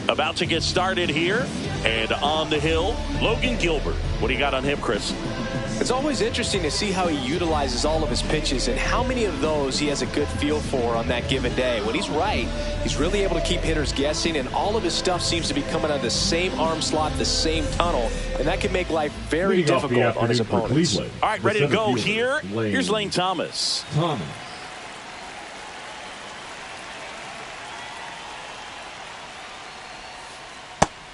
about to get started here. And on the hill, Logan Gilbert. What do you got on him, Chris? It's always interesting to see how he utilizes all of his pitches and how many of those he has a good feel for on that given day. When he's right, he's really able to keep hitters guessing, and all of his stuff seems to be coming out of the same arm slot, the same tunnel, and that can make life very difficult on his opponents. All right, ready to go here. Here's Lane Thomas.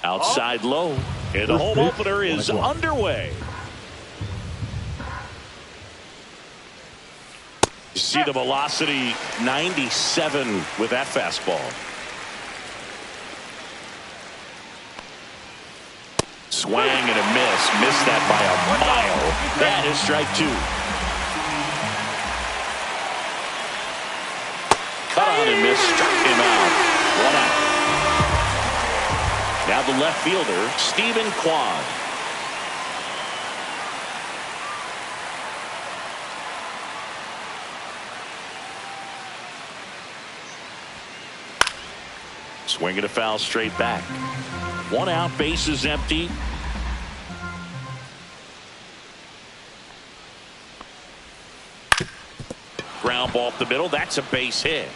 Outside low, and the home opener is underway. You see the velocity, 97 with that fastball. Swing and a miss. Missed that by a mile. That is strike two. Cut on and miss. Struck him out. 1 out. Now the left fielder, Stephen Kwan. Swing and a foul straight back. 1 out, bases empty. Ground ball up the middle. That's a base hit.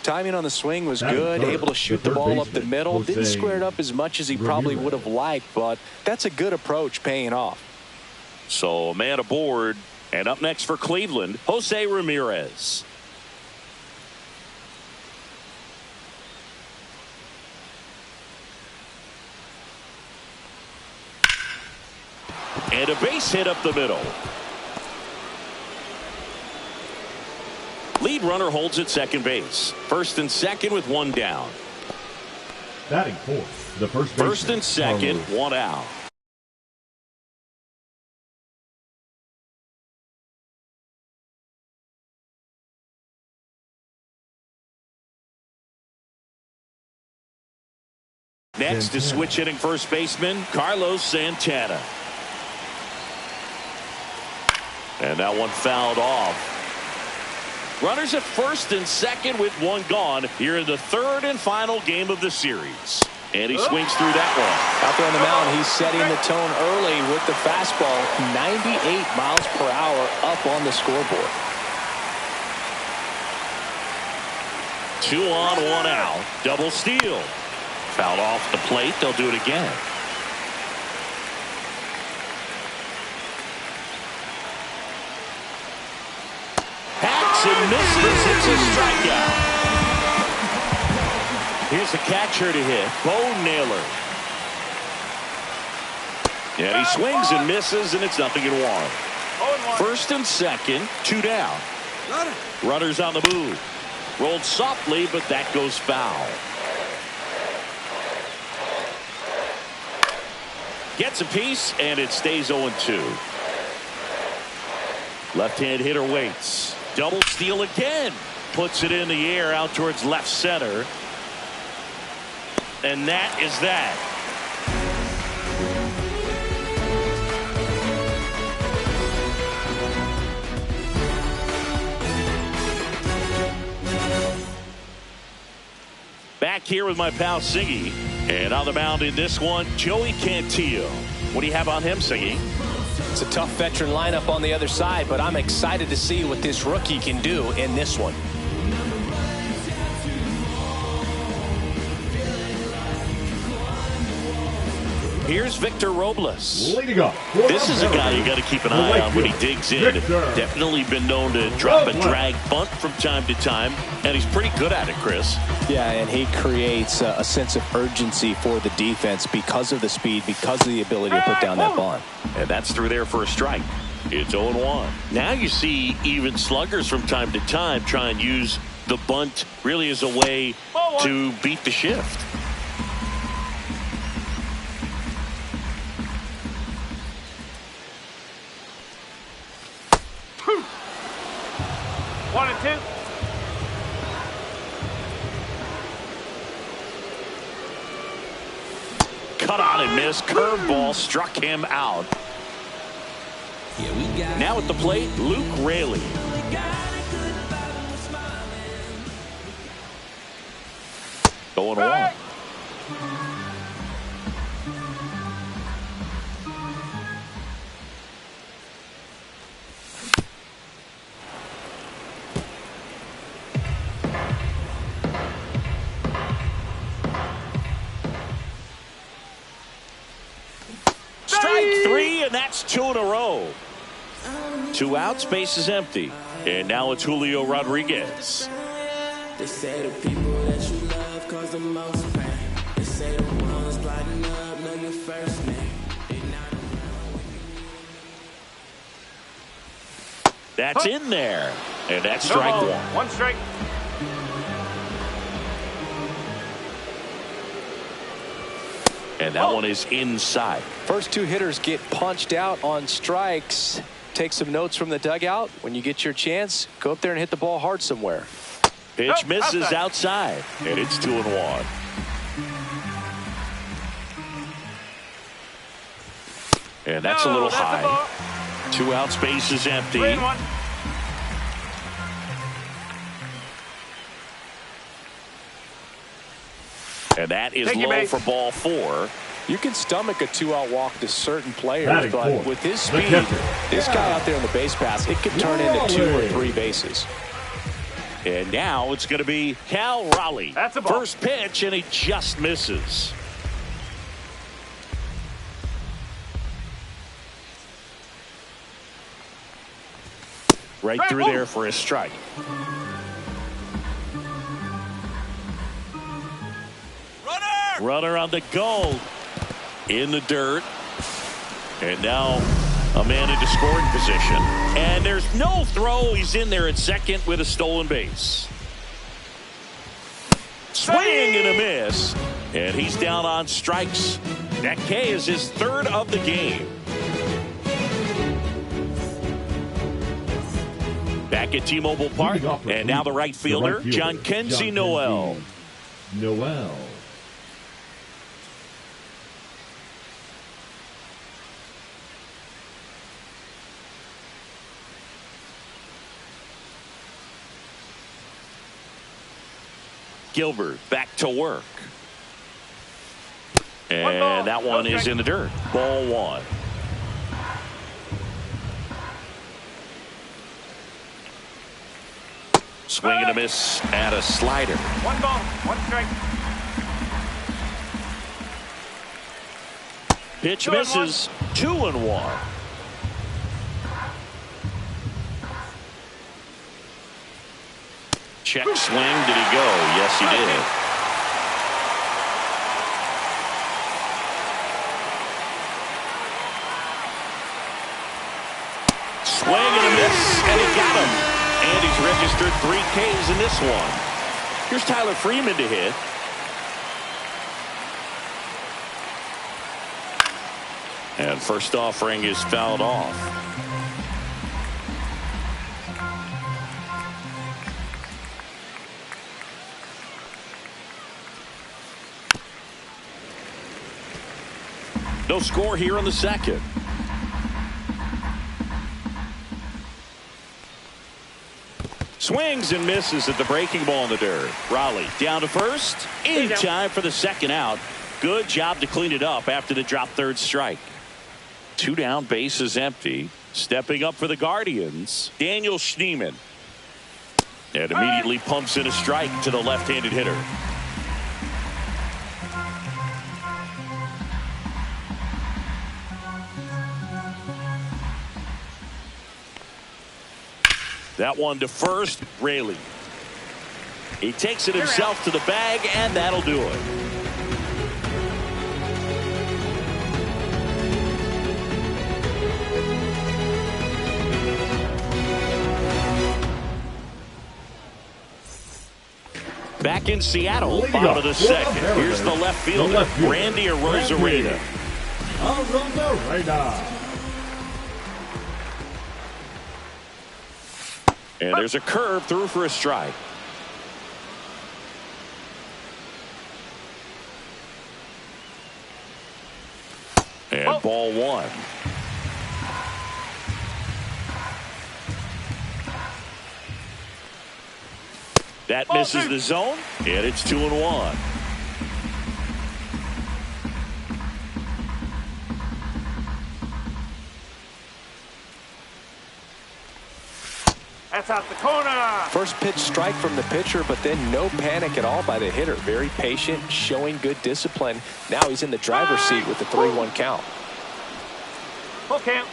Timing on the swing was good, able to shoot the ball up the middle. Didn't square it up as much as he probably would have liked, but that's a good approach paying off. So a man aboard, and up next for Cleveland, Jose Ramirez. And a base hit up the middle. Lead runner holds at second base. First and second with 1 down. Batting fourth, the first and second, 1 out. Next is switch hitting first baseman Carlos Santana. And that one fouled off. Runners at first and second with 1 gone here in the 3rd and final game of the series. And he swings through that one. Out there on the mound, he's setting the tone early with the fastball. 98 miles per hour up on the scoreboard. 2 on, 1 out. Double steal. Fouled off the plate. They'll do it again. Hacks and misses. It's a strikeout. Here's the catcher to hit, Bo Naylor. And he swings and misses, and it's 0-1. First and second, 2 down. Runners on the move. Rolled softly, but that goes foul. Gets a piece, and it stays 0-2. Left-hand hitter waits. Double steal again. Puts it in the air out towards left center. And that is that. Back here with my pal Siggy. And on the mound in this one, Joey Cantillo. What do you have on him, Siggy? It's a tough veteran lineup on the other side, but I'm excited to see what this rookie can do in this one. Here's Victor Robles. Leading up. This is a guy you got to keep an eye on when he digs in. Definitely been known to drop a drag bunt from time to time, and he's pretty good at it, Chris. Yeah, and he creates a sense of urgency for the defense because of the speed, because of the ability to put down that bunt. And that's through there for a strike. It's 0-1. Now you see even sluggers from time to time try and use the bunt really as a way to beat the shift. One and two. Cut on and miss. Curveball struck him out. Now at the plate, Luke Raley. 0-1. Strike three, and that's 2 in a row. 2 outs, base is empty. And now it's Julio Rodriguez. They say the people that you love cause the most pain. They say the ones lighting up know your first name. That's in there. And that's strike one. 1 strike. And that one is inside. First 2 hitters get punched out on strikes. Take some notes from the dugout. When you get your chance, go up there and hit the ball hard somewhere. Pitch misses outside. And it's 2-1. And that's a little high. 2 outs, base is empty. 3-1. And that is Take your low base. for ball 4. You can stomach a 2-out walk to certain players, Batting but fourth, with his the speed, catcher. this guy out there on the base pass, it could turn into 2 or 3 bases. And now it's going to be Cal Raleigh. That's a ball. First pitch, and he just misses. Right through there for a strike. Runner on the goal. In the dirt. And now a man into scoring position. And there's no throw. He's in there at second with a stolen base. Swing and a miss. And he's down on strikes. That K is his 3rd of the game. Back at T-Mobile Park. And now the right fielder, John Kenzie Noel. Noel. Gilbert back to work. And that one is in the dirt. Ball 1. Swing and a miss at a slider. 1 ball, 1 strike. Pitch 2-1. misses. 2-1. Check swing. Did he go? Yes, he did. Swing and a miss, and he got him. And he's registered 3 Ks in this one. Here's Tyler Freeman to hit. And first offering is fouled off. No score here in the second. Swings and misses at the breaking ball in the dirt. Raleigh down to first. In time for the second out. Good job to clean it up after the drop 3rd strike. 2 down, base is empty. Stepping up for the Guardians, Daniel Schneemann. And immediately pumps in a strike to the left-handed hitter. That one to first, Raley. He takes it himself to the bag, and that'll do it. Back in Seattle, bottom of the second. Here's the left fielder, Randy Arozarena. And there's a curve through for a strike. And ball 1. That misses the zone, and it's 2-1. That's out the corner. First pitch strike from the pitcher, but then no panic at all by the hitter. Very patient, showing good discipline. Now he's in the driver's seat with the 3-1 count. Full count.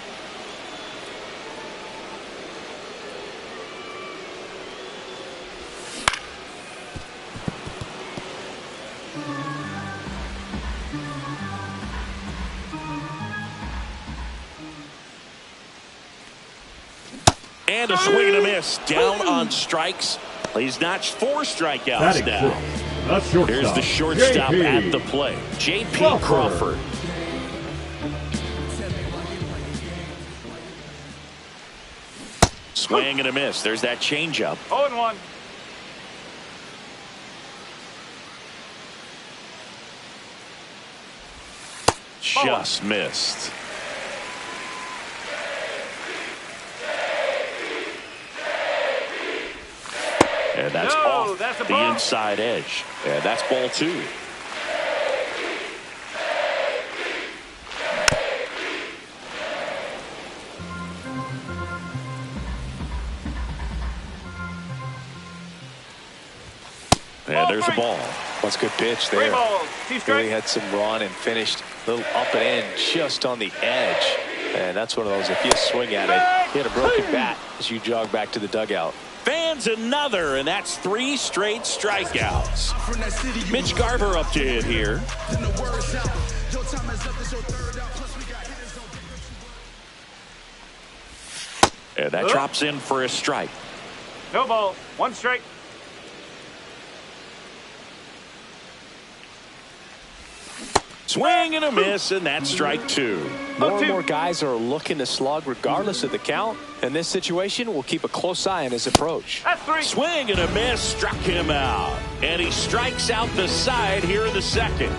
And a swing and a miss. Down on strikes. He's notched 4 strikeouts Batting now. first, the Here's the shortstop at the plate, J.P. Crawford. Swing and a miss. There's that changeup. 0-1. Just missed. And that's off that's a the ball. inside edge. And that's ball 2. And there's a ball. That's a good pitch 3 there. balls. 2 Really strikes. had some run and finished a little up and in just on the edge. And that's one of those, if you swing at it, hit a broken bat as you jog back to the dugout. Fans another, and that's 3 straight strikeouts. Mitch Garver up to hit here. And that drops in for a strike. No ball. 1 strike. Swing and a miss, and that's strike 2. More and more guys are looking to slug regardless of the count. In this situation, we'll keep a close eye on his approach. That's 3. Swing and a miss, struck him out. And he strikes out the side here in the second.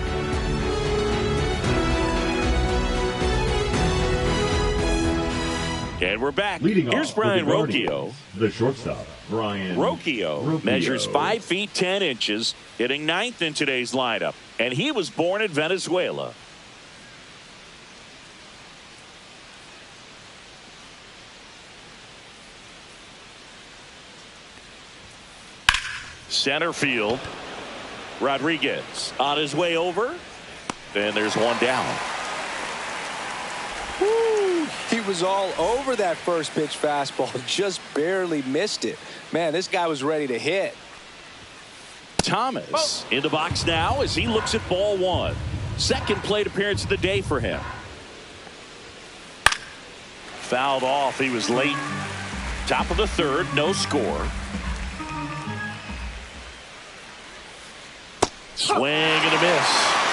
And we're back. Leading Here's off for Brian the Guardians, Rocchio. The shortstop, Brian Rocchio measures 5 feet 10 inches, hitting 9th in today's lineup. And he was born in Venezuela. Center field. Rodriguez on his way over. And there's one down. Woo! He was all over that first pitch fastball, just barely missed it. Man, this guy was ready to hit. Thomas in the box now as he looks at ball 1. Second plate appearance of the day for him. Fouled off. He was late. Top of the 3rd, no score. Swing and a miss.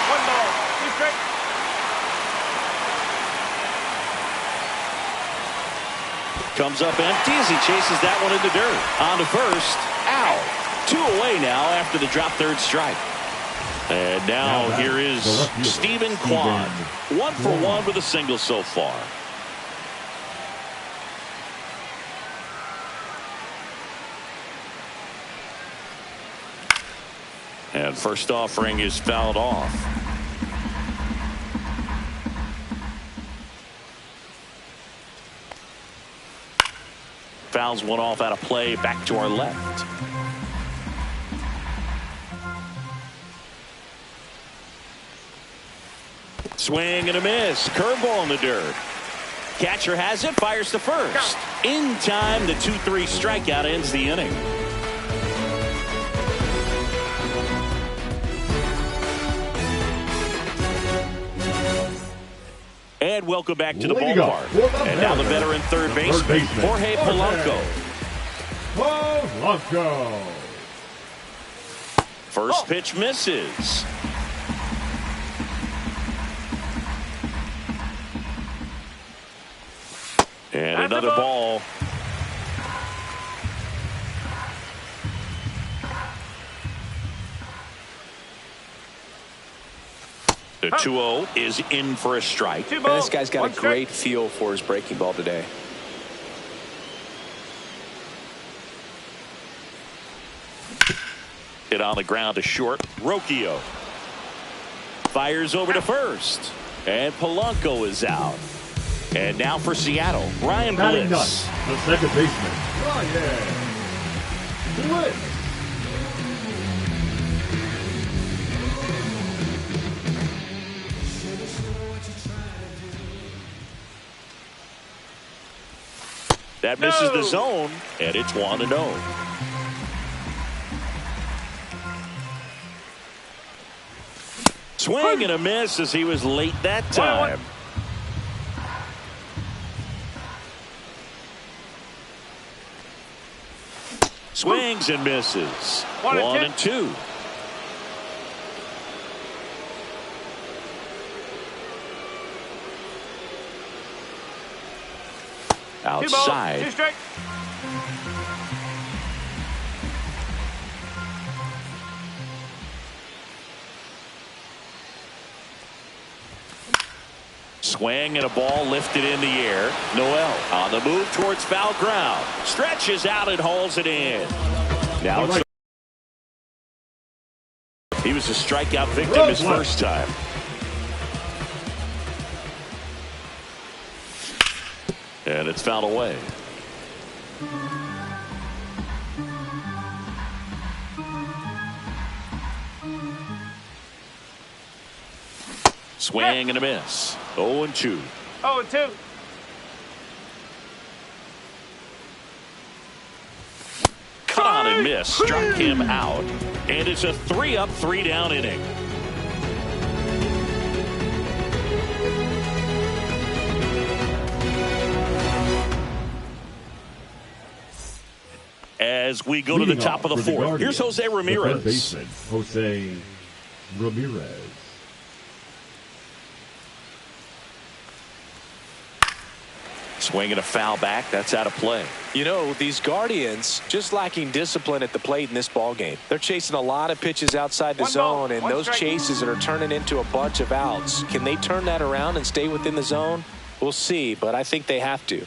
1 ball. 2 strikes. Comes up empty as he chases that one in the dirt. On to first. Out. 2 away now after the drop 3rd strike. And now here is Stephen Kwan. 1 for 1 with a single so far. And first offering is fouled off. Fouls one off out of play back to our left. Swing and a miss. Curveball in the dirt. Catcher has it, fires to first. In time, the 2-3 strikeout ends the inning. And welcome back to the ballpark. And now the veteran third baseman, Jorge Polanco. Polanco. First pitch misses. And another ball. The 2-0 is in for a strike. And this guy's got a great feel for his breaking ball today. Hit on the ground to short. Rocchio fires over to first. And Polanco is out. And now for Seattle, Ryan Batting Bliss. ninth, the second baseman, Ryan Bliss. That misses the zone, and it's 1-0. Swing and a miss as he was late that time. Swings and misses. 1-2. Outside. 2 strike. Swing and a ball lifted in the air. Noel on the move towards foul ground. Stretches out and hauls it in. Now it's he was a strikeout victim his first time. And it's fouled away. Swing and a miss. 0-2. 0-2. Cut on and miss. Struck him out. And it's a 3-up, 3-down inning. As we go to the top of the fourth, here's Jose Ramirez. The third baseman, Jose Ramirez. Swinging a foul back. That's out of play. You know, these Guardians just lacking discipline at the plate in this ball game. They're chasing a lot of pitches outside the zone, and those chases that are turning into a bunch of outs. Can they turn that around and stay within the zone? We'll see, but I think they have to.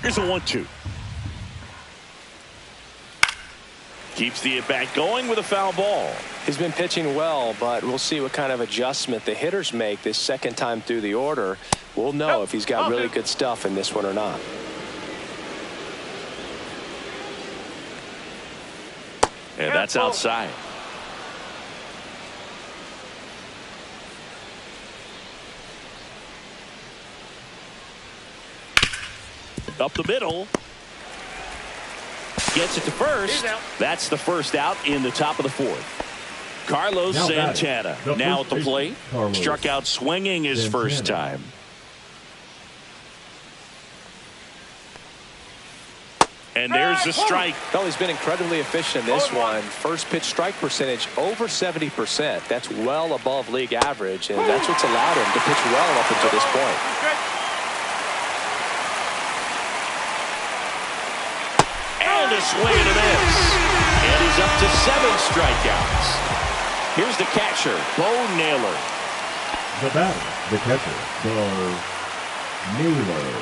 Here's a 1-2. Keeps the at-bat going with a foul ball. He's been pitching well, but we'll see what kind of adjustment the hitters make this second time through the order. We'll know if he's got really good stuff in this one or not. And that's outside. Up the middle. Gets it to first. That's the first out in the top of the fourth. Carlos Santana now at the plate. Struck out swinging his first time. And there's the strike. Well, he's been incredibly efficient in this one. First pitch strike percentage over 70%. That's well above league average, and that's what's allowed him to pitch well up until this point. And a swing and a miss. And he's up to 7 strikeouts. Here's the catcher, Bo Naylor. The batter, the catcher, Bo Naylor.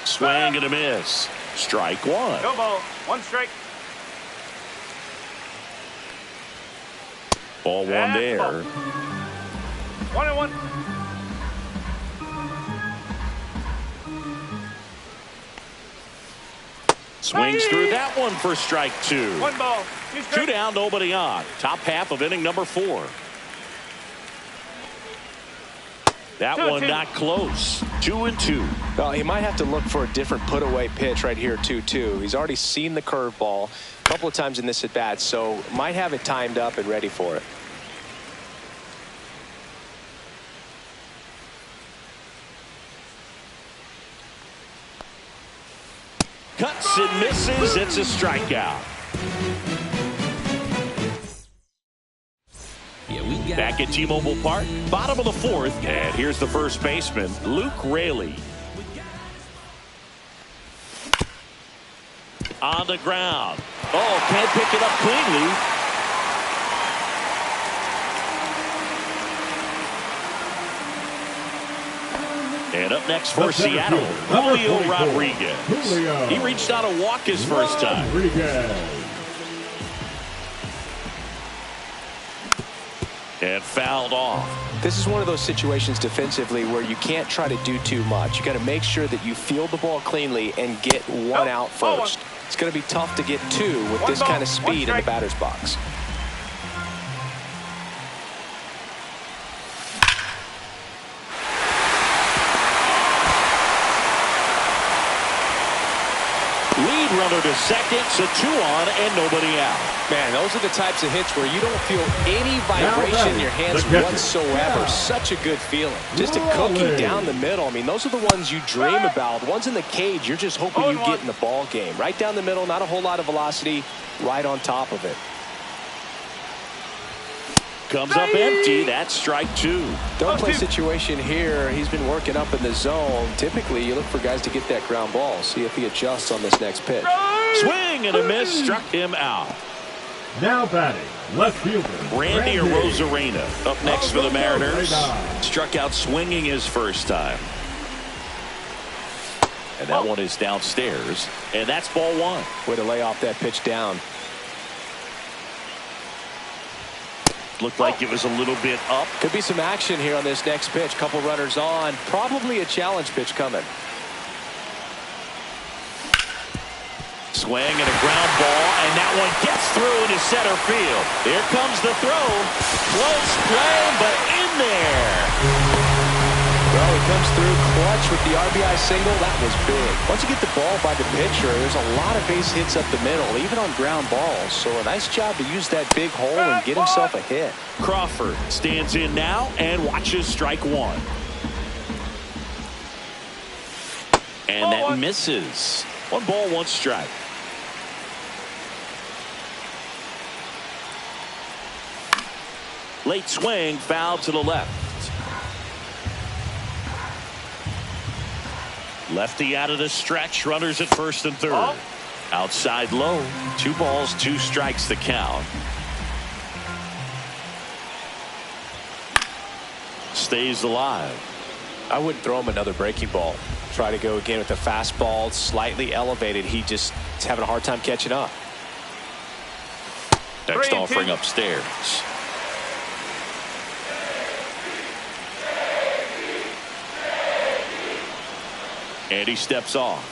Swing and a miss. Strike one. No ball. 1 strike. Ball one there. 1-1. Swings through that one for strike 2. 1 ball. 2 strikes. 2 down, nobody on. Top half of inning number 4. That one not close. 2-2. Well, he might have to look for a different put-away pitch right here, 2-2. He's already seen the curveball a couple of times in this at-bat, so might have it timed up and ready for it. Cuts and misses. It's a strikeout. Back at T-Mobile Park, bottom of the fourth, and here's the first baseman, Luke Raley. On the ground. Oh, can't pick it up cleanly. And up Up next for Seattle, Julio Rodriguez. He reached out a walk his first time. And fouled off. This is one of those situations defensively where you can't try to do too much. You got to make sure that you field the ball cleanly and get one out first. It's going to be tough to get two with this kind of speed in the batter's box. Lead runner to second, so 2 on and nobody out. Man, those are the types of hits where you don't feel any vibration in your hands whatsoever. Such a good feeling. Just a cookie down the middle. I mean, those are the ones you dream about. The ones in the cage, you're just hoping you get in the ball game. Right down the middle, not a whole lot of velocity, right on top of it. Comes up empty. That's strike 2. Don't play situation here. He's been working up in the zone. Typically, you look for guys to get that ground ball. See if he adjusts on this next pitch. Swing and a miss. Struck him out. Now batting, left fielder Randy Arozarena up next for the Mariners. Struck out swinging his first time. And that one is downstairs. And that's ball 1. Way to lay off that pitch down. Looked like it was a little bit up. Could be some action here on this next pitch. Couple runners on. Probably a challenge pitch coming. Swing and a ground ball, and that one gets through into center field. Here comes the throw. Close play, but in there. Well, he comes through clutch with the RBI single. That was big. Once you get the ball by the pitcher, there's a lot of base hits up the middle, even on ground balls. So a nice job to use that big hole and get himself a hit. Crawford stands in now and watches strike 1. And that misses. 1 ball, 1 strike. Late swing, foul to the left. Lefty out of the stretch, runners at first and third. Outside low, 2 balls, 2 strikes the count. Stays alive. I wouldn't throw him another breaking ball. Try to go again with the fastball, slightly elevated. He just is having a hard time catching up. Next offering upstairs. And he steps off.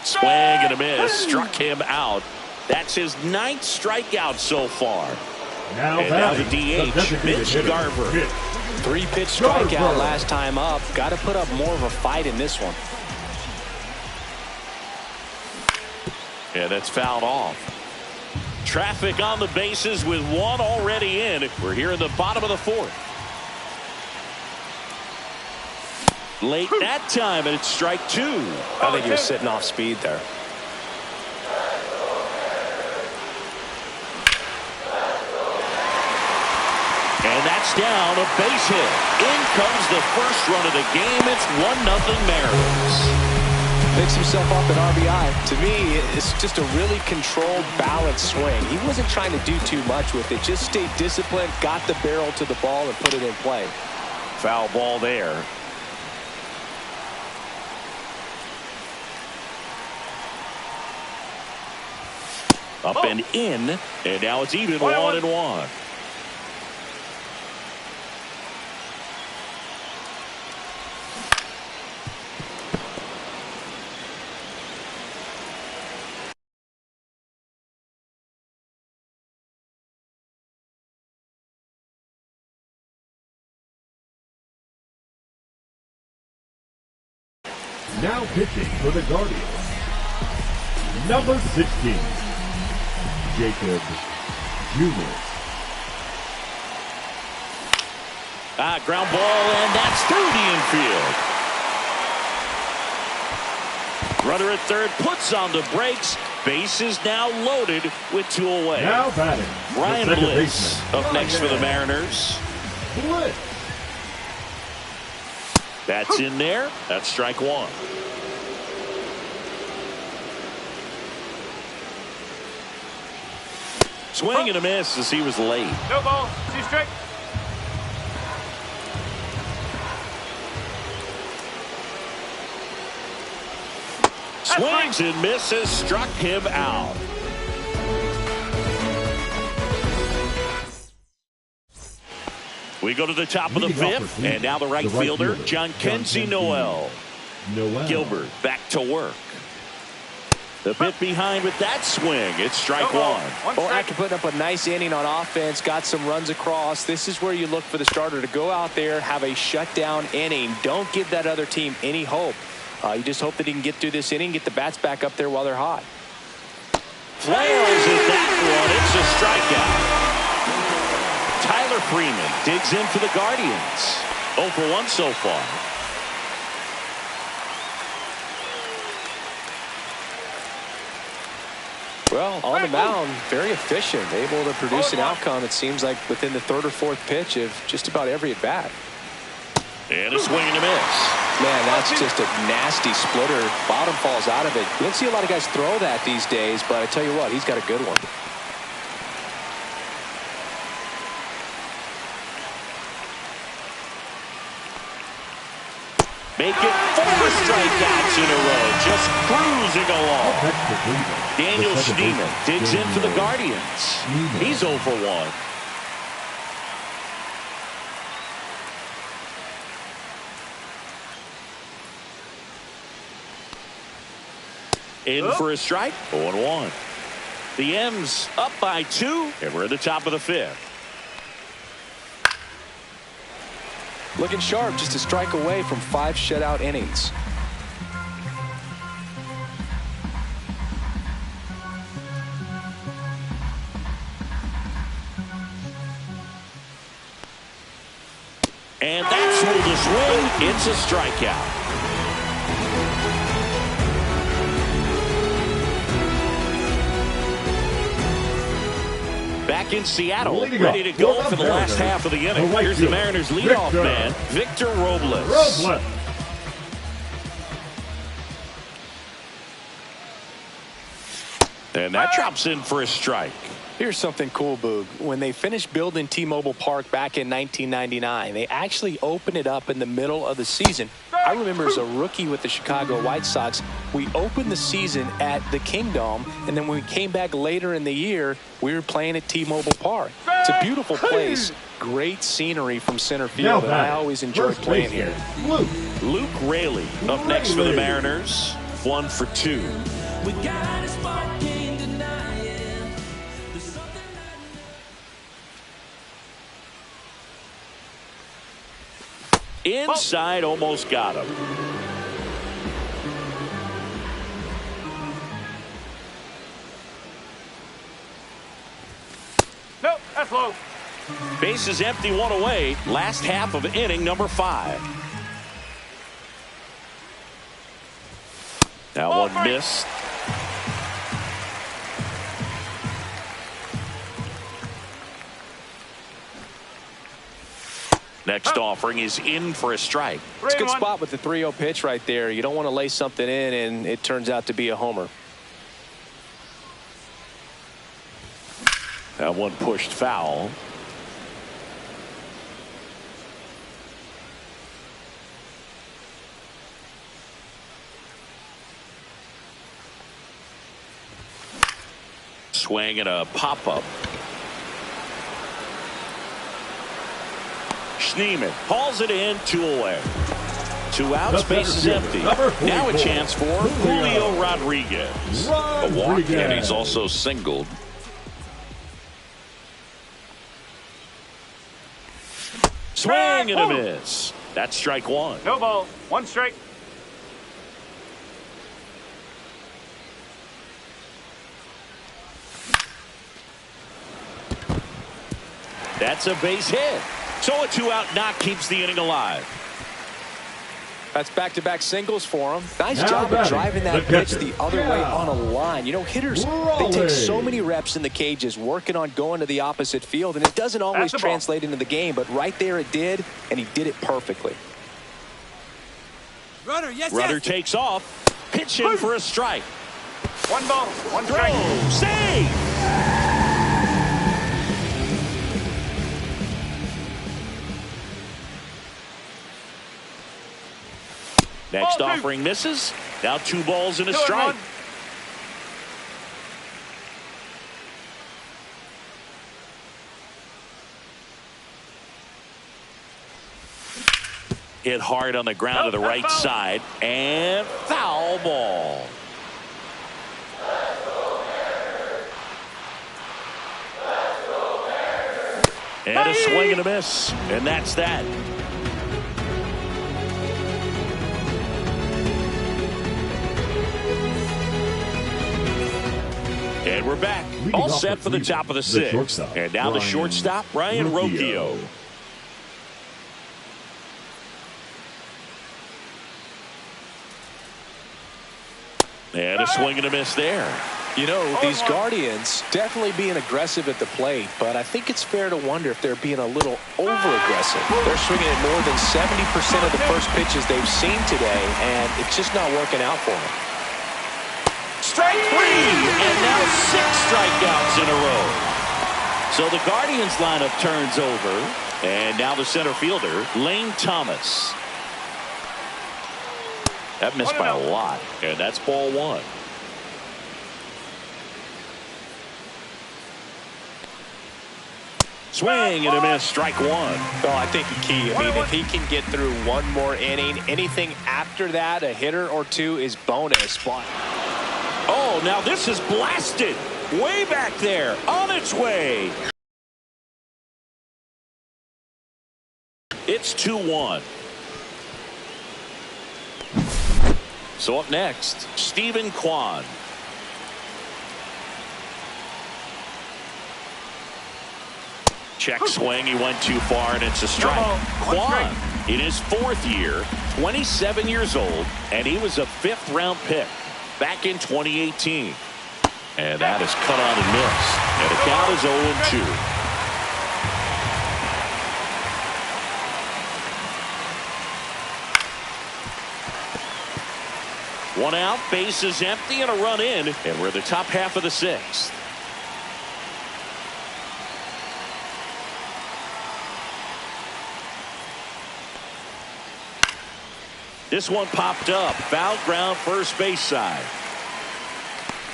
Swing and a miss. Struck him out. That's his 9th strikeout so far. Now the DH, Mitch Garver. 3-pitch strikeout last time up. Got to put up more of a fight in this one. Yeah, that's fouled off. Traffic on the bases with 1 already in. We're here in the bottom of the 4th. Late that time, and it's strike 2. I think he was sitting off speed there. And that's down, a base hit. In comes the first run of the game. It's 1-0 Mariners. Picks himself up at RBI. To me, it's just a really controlled, balanced swing. He wasn't trying to do too much with it. Just stayed disciplined, got the barrel to the ball, and put it in play. Foul ball there. Up and in, and now it's even 1-1. Now pitching for the Guardians, number 16, Jacob Junis. Ground ball, and that's through the infield. Runner at third puts on the brakes. Bases now loaded with 2 away. Now batting, Ryan Bliss up next for the Mariners. Bliss. That's in there. That's strike 1. swing and a miss as he was late. No ball. 2 strike. Swings and misses, struck him out. We go to the top of the 5th, and now the right fielder, Jhonkensy Noel. Gilbert back to work. The bit behind with that swing. It's strike one. Well, after putting up a nice inning on offense, got some runs across, this is where you look for the starter to go out there, have a shutdown inning. Don't give that other team any hope. You just hope that he can get through this inning, get the bats back up there while they're hot. Flails at that one. It's a strikeout. Tyler Freeman digs in for the Guardians. 0 for 1 so far. Well, on the mound, very efficient, able to produce an outcome, it seems like, within the 3rd or 4th pitch of just about every at-bat. And a swing and a miss. Man, that's just a nasty splitter. Bottom falls out of it. You don't see a lot of guys throw that these days, but I tell you what, he's got a good one. Make it 4 strikeouts in a row, just cruising along. Daniel Schneemann digs in for the Guardians. He's 0 for 1. In for a strike, 0-1. The M's up by 2, and we're at the top of the 5th. Looking sharp, just a strike away from 5 shutout innings. And that's ruled a swing. It's a strikeout. Back in Seattle, ready to go for the last half of the inning. Here's the Mariners leadoff man, Victor Robles. And that drops in for a strike. Here's something cool, Boog. When they finished building T-Mobile Park back in 1999, they actually opened it up in the middle of the season. I remember as a rookie with the Chicago White Sox, we opened the season at the Kingdome, and then when we came back later in the year, we were playing at T-Mobile Park. It's a beautiful place, great scenery from center field, and I always enjoyed playing here. Luke Raley up next for the Mariners, 1 for 2. Inside, almost got him. Nope, that's low. Base is empty, 1 away. Last half of inning number 5. Now one missed. Next offering is in for a strike. It's a good spot with the 3-0 pitch right there. You don't want to lay something in and it turns out to be a homer. That one pushed foul. Swing and a pop-up. Schneemann hauls it in, 2 away. 2 outs, base is empty. Now a chance for Julio Rodriguez. A walk, and he's also singled. Swing and a miss. That's strike 1. No ball. 1 strike. That's a base hit. So a 2-out knock keeps the inning alive. That's back-to-back singles for him. Nice job of driving that pitch the other way on a line. You know, hitters, they take so many reps in the cages working on going to the opposite field, and it doesn't always translate into the game, but right there it did, and he did it perfectly. Runner takes off. Pitch in for a strike. 1 ball, 1 strike. Save! Next Ball two. offering misses. Now 2 balls and a 2 and strike. 1. Hit hard on the ground to the right side. And foul ball. And a swing and a miss. And that's that. And we're back. Leading All off set for for the Cleveland, top of the the 6th. shortstop, And now the Ryan shortstop, Ryan Rocchio. And a swing and a miss there. You know, these Guardians definitely being aggressive at the plate, but I think it's fair to wonder if they're being a little over-aggressive. They're swinging at more than 70% of the first pitches they've seen today, and it's just not working out for them. Strike 3, and now 6 strikeouts in a row. So the Guardians lineup turns over, and now the center fielder, Lane Thomas. That missed by a lot, and that's ball 1. Swing and a miss, strike 1. Well, I think the key, I mean, if he can get through one more inning, anything after that, a hitter or 2 is bonus. But oh, now this is blasted. Way back there, on its way. It's 2-1. So up next, Stephen Kwan. Check swing, he went too far, and it's a strike. Kwan, in his 4th year, 27 years old, and he was a 5th-round pick back in 2018. And that is cut on and missed. And the count is 0-2. 1 out, base is empty, and a run in, and we're the top half of the 6th. This one popped up. Foul ground, first base side.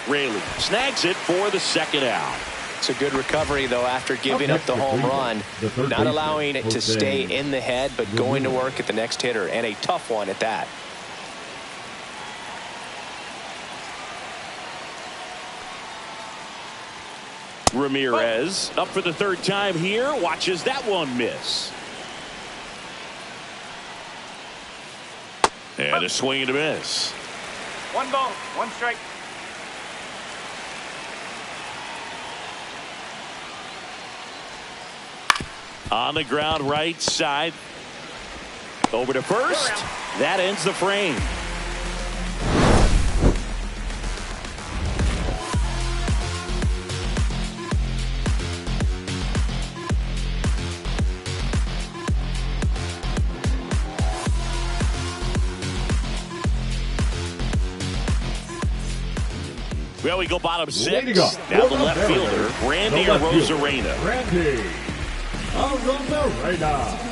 Raley snags it for the 2nd out. it's a good recovery, though, after giving up the home run. Not allowing it to stay in the head, but going to work at the next hitter, and a tough one at that. Ramirez up for the 3rd time here. Watches that one miss. And a swing and a miss. 1 ball, 1 strike. On the ground, right side. Over to first. That ends the frame. Well, we go bottom 6. Now the left fielder, Randy Arozarena. Randy Arozarena.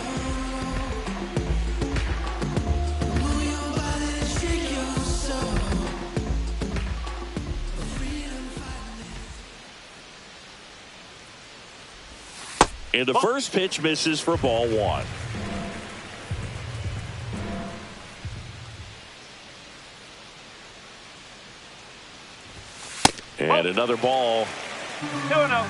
And the first pitch misses for ball 1. And another ball. 2-0.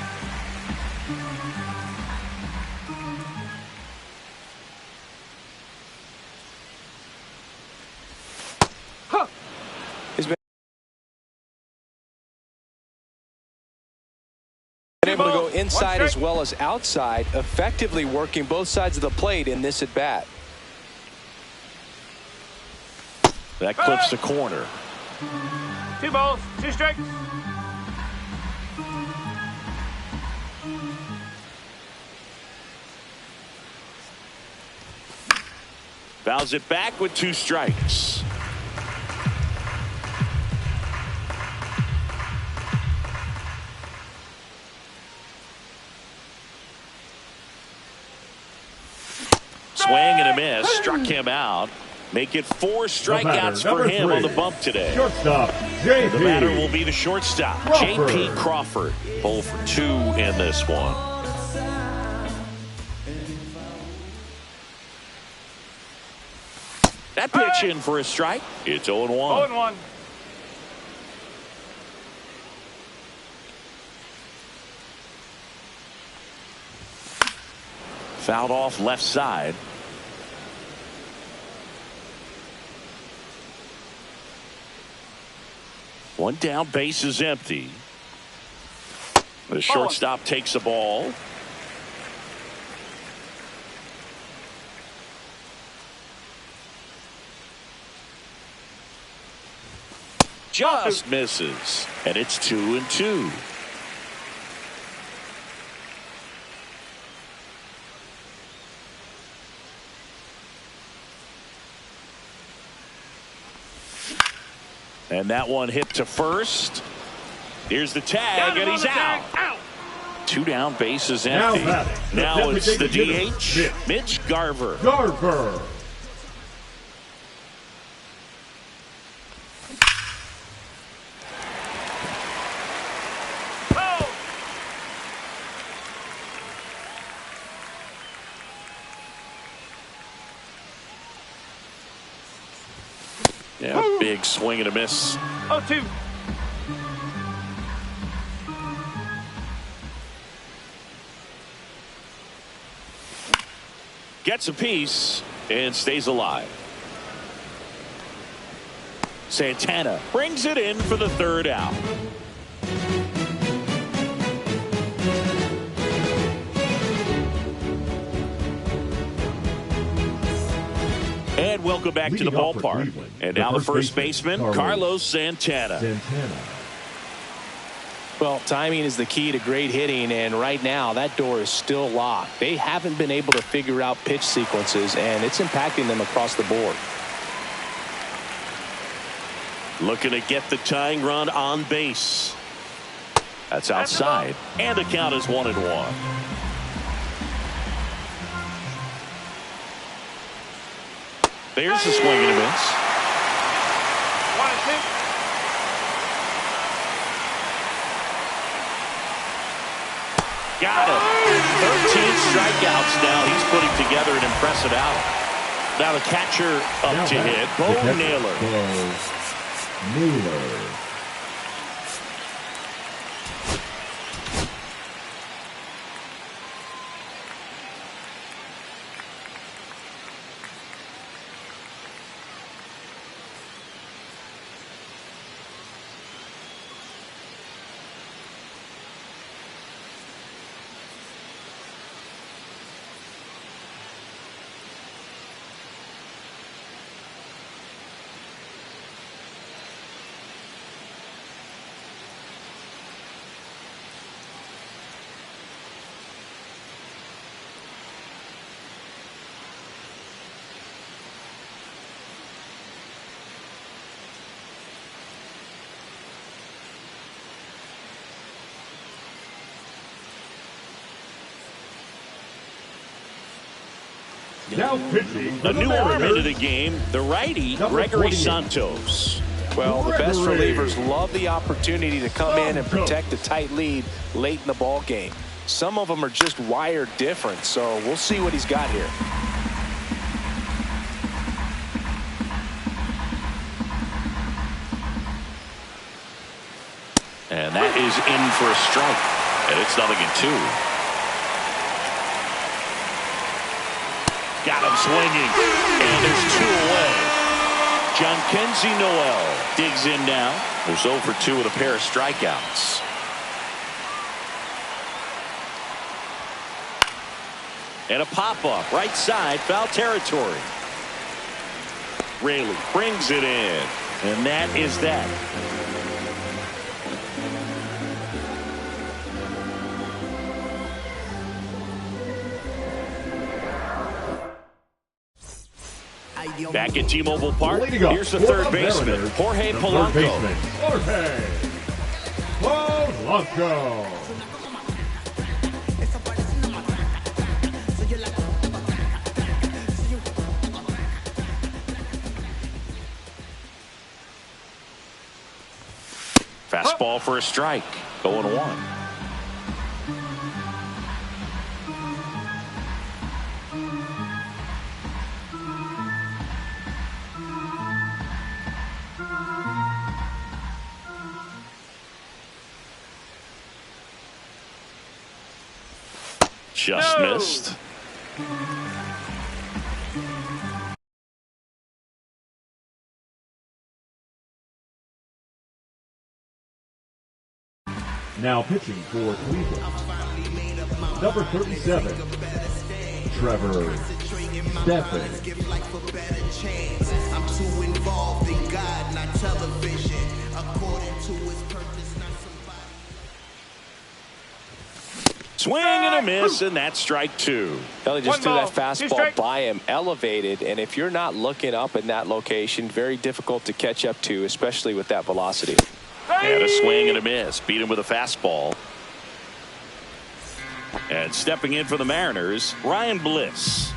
Been able to go inside as well as outside, effectively working both sides of the plate in this at bat. That clips the corner. 2 balls, 2 strikes. Fouls it back with 2 strikes. Swing and a miss. Struck him out. Make it 4 strikeouts for him on the bump today. Shortstop, J.P. The batter will be the shortstop, J.P. Crawford. 0 for 2 in this one. That pitch in for a strike. It's 0-1. 0-1. Fouled off left side. One down, base is empty. The shortstop takes the ball. Just misses. And it's 2-2. And that one hit to first. Here's the tag, and he's out. 2 down, base is empty. Now it's the DH, Mitch Garver. Yeah, big swing and a miss. 0-2. Gets a piece and stays alive. Santana brings it in for the 3rd out. And welcome back to the ballpark. And now the first baseman, Carlos Santana. Well, timing is the key to great hitting, and right now that door is still locked. They haven't been able to figure out pitch sequences, and it's impacting them across the board. Looking to get the tying run on base. That's outside, and the count is 1-1. There's the swing and a miss. 1-2. Got it. 13 strikeouts now. He's putting together an impressive out. Now the catcher up to hit. Bo Naylor. Now pitching. A new arm into the game, the righty, Gregory Santos. Well, the best relievers love the opportunity to come in and protect a tight lead late in the ball game. Some of them are just wired different, so we'll see what he's got here. And that is in for a strike. And it's 0-2. Got him swinging. And there's 2 away. Jhonkensy Noel digs in now. There's 0 for 2 with a pair of strikeouts. And a pop-up right side, foul territory. Raley brings it in. And that is that. Back at T-Mobile Park, here's the third baseman, Jorge Polanco. Jorge Polanco. Fastball for a strike. 0-1. Just missed. Now pitching for Cleveland, number 37, Trevor Stephan. I'm too involved in God, not television. According to his purpose, not somebody. Swing and a miss, and that's strike two. Belly just threw that Two fastball strikes. by him, elevated, and if you're not looking up in that location, very difficult to catch up to, especially with that velocity. And a swing and a miss. Beat him with a fastball. And stepping in for the Mariners, Ryan Bliss.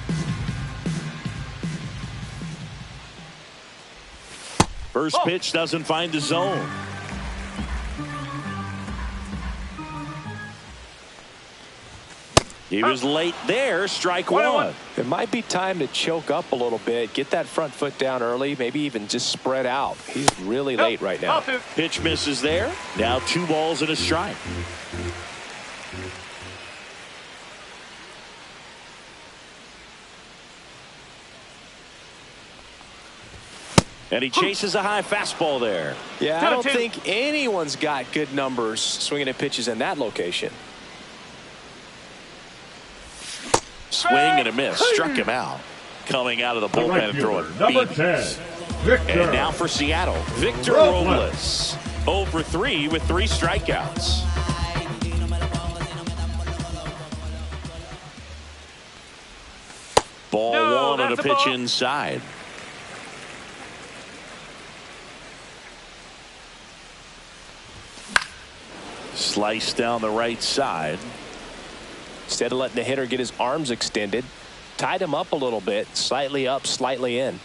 First pitch doesn't find the zone. He was late there. Strike one. It might be time to choke up a little bit, get that front foot down early, maybe even just spread out. He's really late right now. Pitch misses there. Now 2 balls and a strike. And he chases a high fastball there. Yeah, I don't think anyone's got good numbers swinging at pitches in that location. Swing and a miss. Struck him out. Coming out of the The right bullpen and fielder, throwing number beans. 10, Victor. And now for Seattle, Victor Robles. Robles. 0 for 3 with 3 strikeouts. Ball No, one on a that's a pitch ball. inside. Slice down the right side. Instead of letting the hitter get his arms extended, tied him up a little bit, slightly up, slightly in.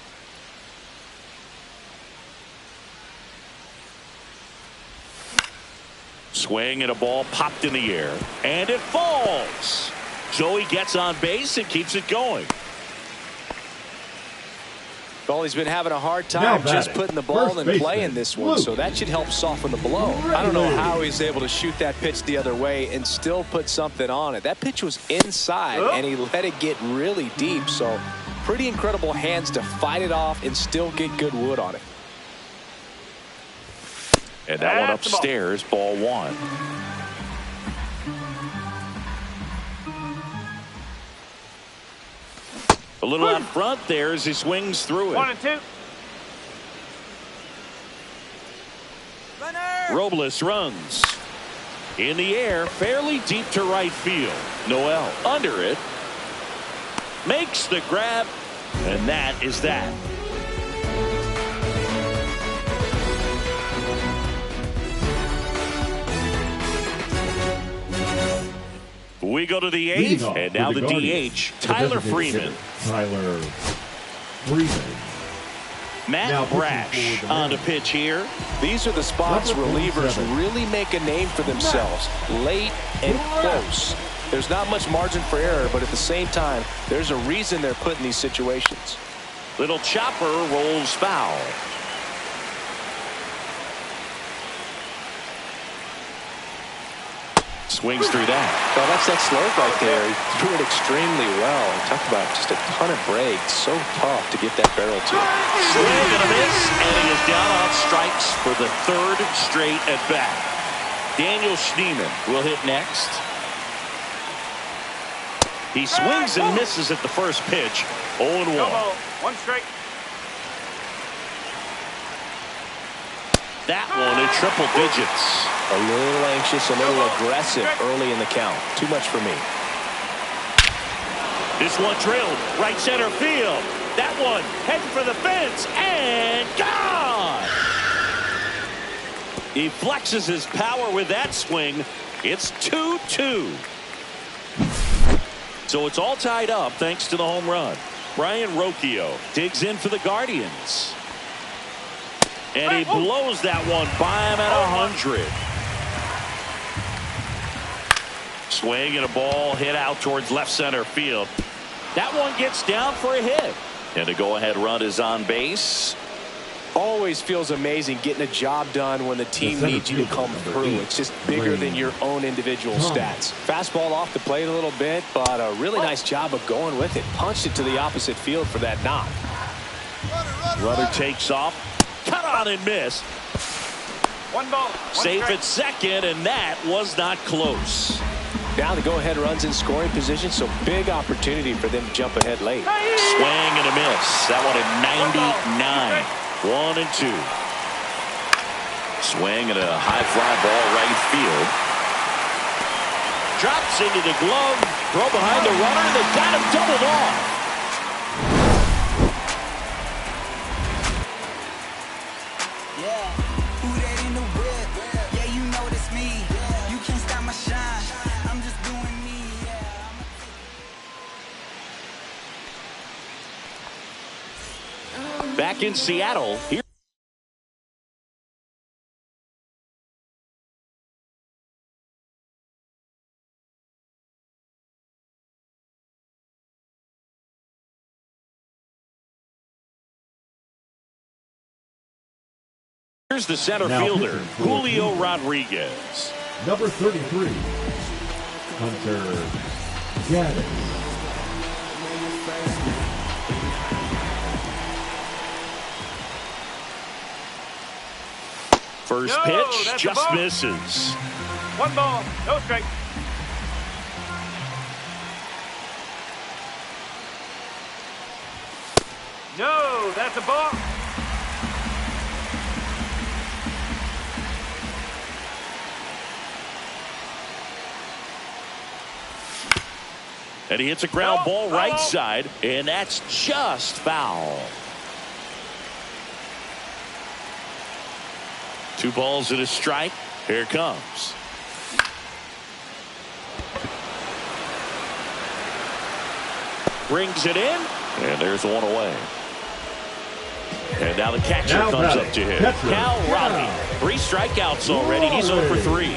Swing and a ball popped in the air. And it falls. So he gets on base and keeps it going. Well, he's been having a hard Now time batting, just putting the ball first in play baseman, in this one, Luke. so that should help soften the blow. I don't know how he's able to shoot that pitch the other way and still put something on it. That pitch was inside, and he let it get really deep, so pretty incredible hands to fight it off and still get good wood on it. And that one That's the ball. upstairs, ball one. A little out front there as he swings through it. 1 and 2. Robles runs. In the air, fairly deep to right field. Noel under it. Makes the grab. And that is that. We go to the Leading 8th, off and for now the the Guardians, DH, the Tyler designated Freeman. hitter, Tyler Freeman. Matt Now pitching Brash for the on the Mariners. pitch here. These are the spots Number relievers 47. really make a name for themselves, late and close. There's not much margin for error, but at the same time, there's a reason they're put in these situations. Little chopper rolls foul. Swings through that. Well, that's that slope right there. He threw it extremely well. Talk about just a ton of breaks. So tough to get that barrel to. Swing and a miss, and he is down on strikes for the 3rd straight at bat. Daniel Schneemann will hit next. He swings and misses at the first pitch. 0-1. No ball. 1 strike. That one in triple digits. A little anxious, a little aggressive early in the count. Too much for me. This one drilled right center field. That one heading for the fence and gone. He flexes his power with that swing. It's 2-2. So it's all tied up thanks to the home run. Brian Rocchio digs in for the Guardians. And he blows that one by him at 100. Swing and a ball hit out towards left center field. That one gets down for a hit. And a go-ahead run is on base. Always feels amazing getting a job done when the team needs you to come through. It's just bigger than your own individual stats. Fastball off the plate a little bit, but a really nice job of going with it. Punched it to the opposite field for that knock. Runner takes off. Cut on and miss. One ball. Safe at second, and that was not close. Now the go-ahead runs in scoring position, so big opportunity for them to jump ahead late. Swing and a miss. That one at 99. 1 and 2. Swing and a high fly ball right field. Drops into the glove. Throw behind the runner. They got him doubled off. Back in Seattle. Here. Here's the center fielder, Julio Rodriguez. Number 33, Hunter Gaddis. First pitch just misses. One ball, no strike. No, that's a ball. And he hits a ground ball right side, and that's just foul. 2 balls and a strike. Here it comes. Brings it in, and there's one away. And now the catcher comes up to him. Cal Raleigh. 3 strikeouts already. He's 0 for 3.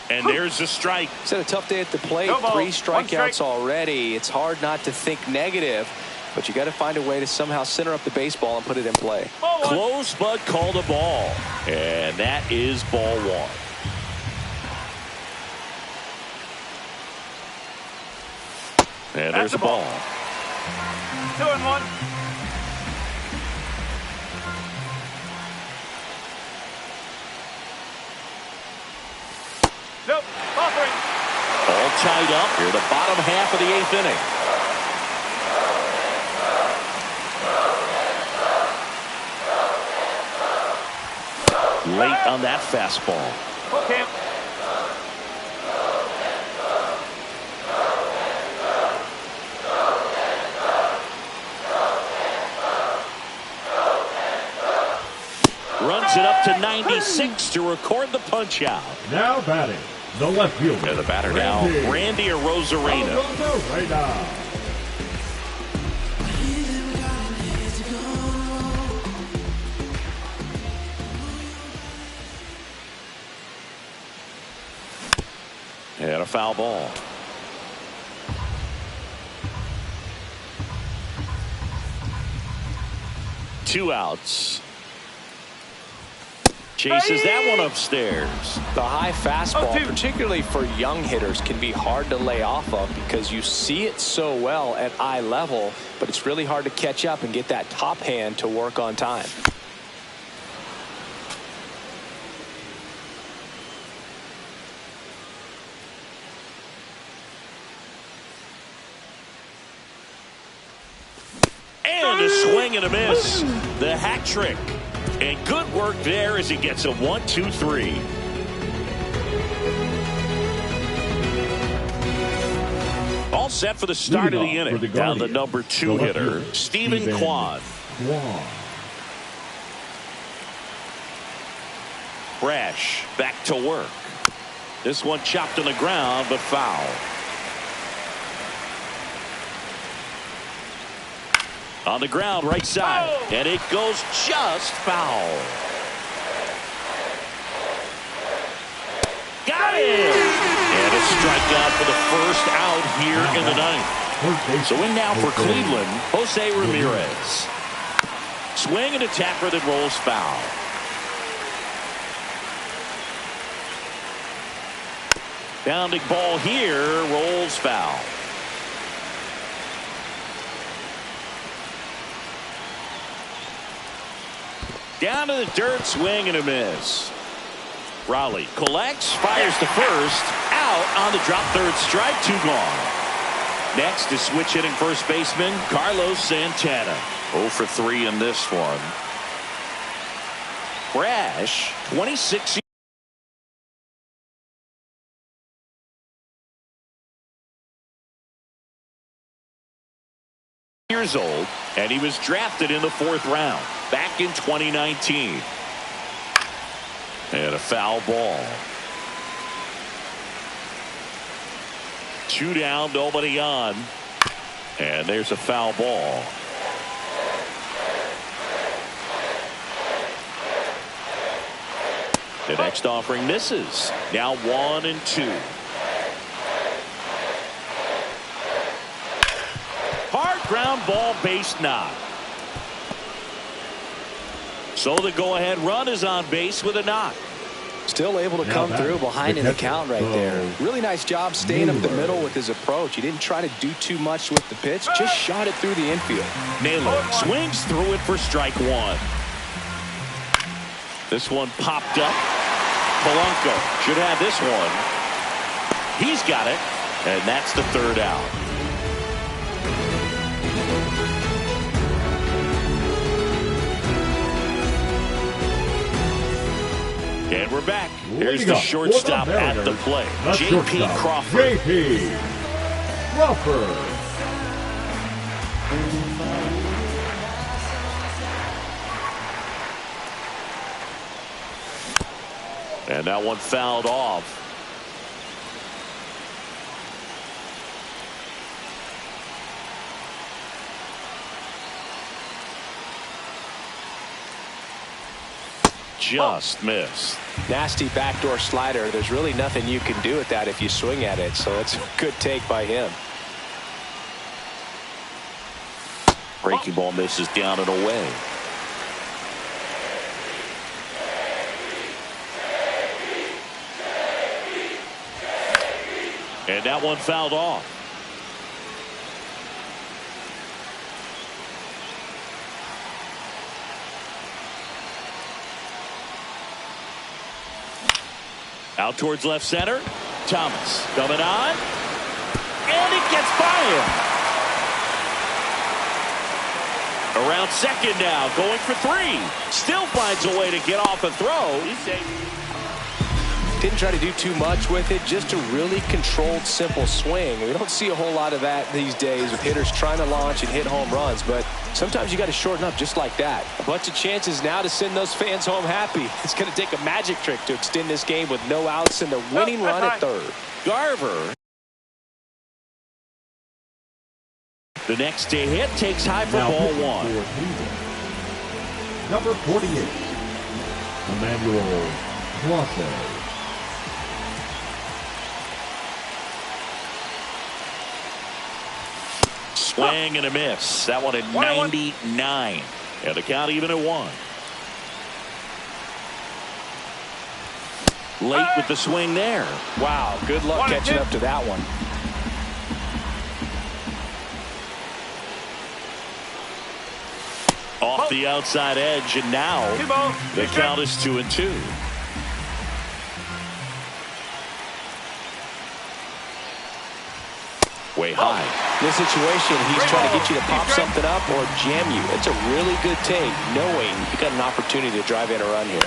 And there's a strike. It's had a tough day at the plate. 3 strikeouts already. It's hard not to think negative, but you got to find a way to somehow center up the baseball and put it in play. Close, but called a ball. And that is ball 1. And there's a ball. 2-1. Nope, ball 3. All tied up here, the bottom half of the 8th inning. Late on that fastball. Full camp. Runs it up to 96 to record the punch out. Now batting, the left fielder. And the batter now, Randy Arozarena. And a foul ball. Two outs. Chases that one upstairs. The high fastball, particularly for young hitters, can be hard to lay off of because you see it so well at eye level, but it's really hard to catch up and get that top hand to work on time. And a swing and a miss. The hat trick. And good work there as he gets a 1-2-3. All set for the start of the inning. Down the number 2 hitter, Stephen Kwan. Brash back to work. This one chopped on the ground, but foul. On the ground, right side. Oh. And it goes just foul. Got it! And a strikeout for the first out here in the ninth. So in now for Cleveland, Jose Ramirez. Swing and a tapper that rolls foul. Bounding ball here, rolls foul. Down to the dirt, swing and a miss. Raleigh collects, fires to first, out on the drop third strike, 2 gone. Next is switch hitting first baseman Carlos Santana. 0 for 3 in this one. Brash, 26 years old, and he was drafted in the 4th round back in 2019. And a foul ball. 2 down, nobody on. And there's a foul ball. The next offering misses. Now 1-2. Hard ground ball, base knock. So the go-ahead run is on base with a knock. Still able to come through behind in the count right there. Really nice job staying up the middle with his approach. He didn't try to do too much with the pitch, just shot it through the infield. Naylor swings through it for strike 1. This one popped up. Polanco should have this one. He's got it, and that's the 3rd out. And we're back. Here's the shortstop at the plate, J.P. Crawford. J.P. Crawford. And that one fouled off. Just missed. Nasty backdoor slider. There's really nothing you can do with that if you swing at it. So it's a good take by him. Breaking ball misses down and away. And that one fouled off. Out towards left center. Thomas coming on. And it gets by him. Around second now, going for 3. Still finds a way to get off a throw. He's safe. Didn't try to do too much with it, just a really controlled, simple swing. We don't see a whole lot of that these days with hitters trying to launch and hit home runs, but sometimes you got to shorten up just like that. A bunch of chances now to send those fans home happy. It's going to take a magic trick to extend this game with no outs and the winning run at 3rd. Garver. The next day hit takes high for ball 1. Number 48, Emmanuel Clase. Swing and a miss. That one at 99. And the count even at 1. Late with the swing there. Wow, good luck catching up to that one. Off the outside edge, and now the count is 2-2. Way high. In this situation, he's trying to get you to pop something up or jam you. It's a really good take, knowing you got an opportunity to drive in a run here.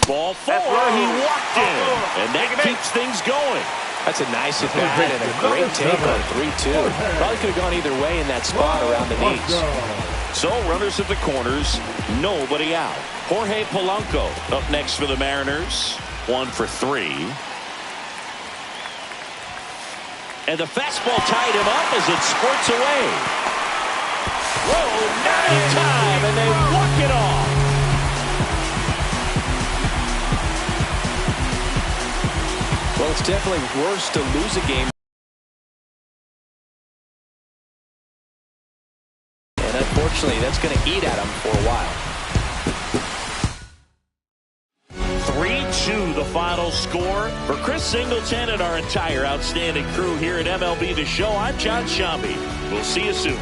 Ball 4, he walked in, and that keeps things going. That's a nice at bat and a great take on 3-2. Probably could have gone either way in that spot around the knees. So runners at the corners, nobody out. Jorge Polanco up next for the Mariners. 1 for 3. And the fastball tied him up as it squirts away. Whoa, not in time, and they walk it off. Well, it's definitely worse to lose a game. And unfortunately, that's going to eat at him for a while. 3-2 the final score. For Chris Singleton and our entire outstanding crew here at MLB The Show, I'm John Shambi. We'll see you soon.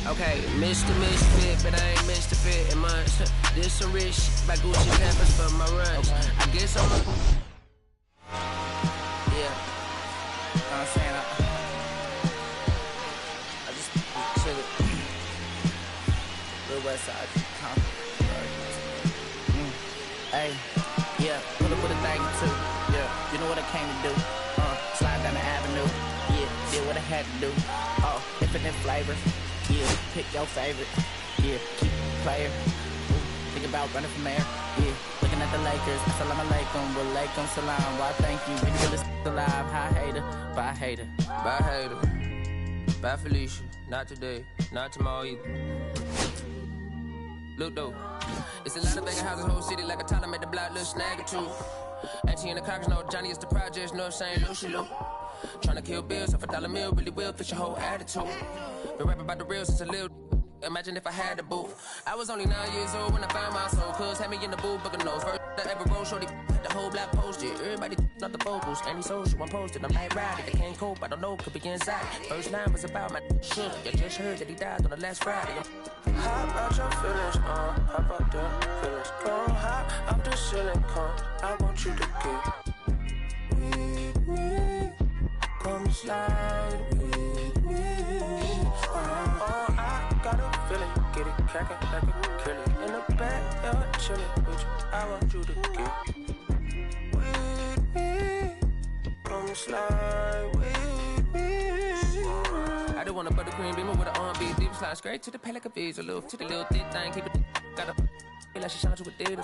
Okay, Mr. Misfit, but I ain't Mr. Fit in much. This some rich shit by Gucci Pampers for my runs. I guess I'm a... Yeah. You know what I'm saying? I just chill it. Real West Side. Hey, yeah, pull up with a thing or two. Yeah, you know what I came to do. Slide down the avenue. Yeah, did what I had to do. Oh, infinite flavors. Yeah, pick your favorite. Yeah, keep player. Think about running from there. Yeah, looking at the Lakers. Assalamu alaikum, walaikum salam. Why thank you, really good alive. Hi hater, bye hater. Bye hater. Bye Felicia. Not today, not tomorrow either. Look though, it's a lot of vacant houses, whole city like a town. I made the block, little snag or two. Auntie and the cockers know Johnny is the projects, no St. Lucia. Tryna kill bills off $1 meal, really will fix your whole attitude. Been rapping about the real since a little. Imagine if I had the booth. I was only 9 years old when I found my soul. Cuz had me in the booth, booking nose. First I ever wrote, shorty, the whole block posted. Everybody not the vocals, any social, I'm posted. I'm like riding, they can't cope, I don't know, could be inside. First line was about my shit. You just heard that he died on the last Friday. How about your feelings, how about the feelings? Come high up the ceiling, come, I want you to get with me. Come slide with me. I got a feeling, get it crackin' like a kill it. In the backyard, chillin' with you, I want you to get with me. Come slide with me. I don't want a buttercream beamer with an R&B deep slide straight to the pay like a visa, little to the little thick thing, keep it, got a feel like she shines with a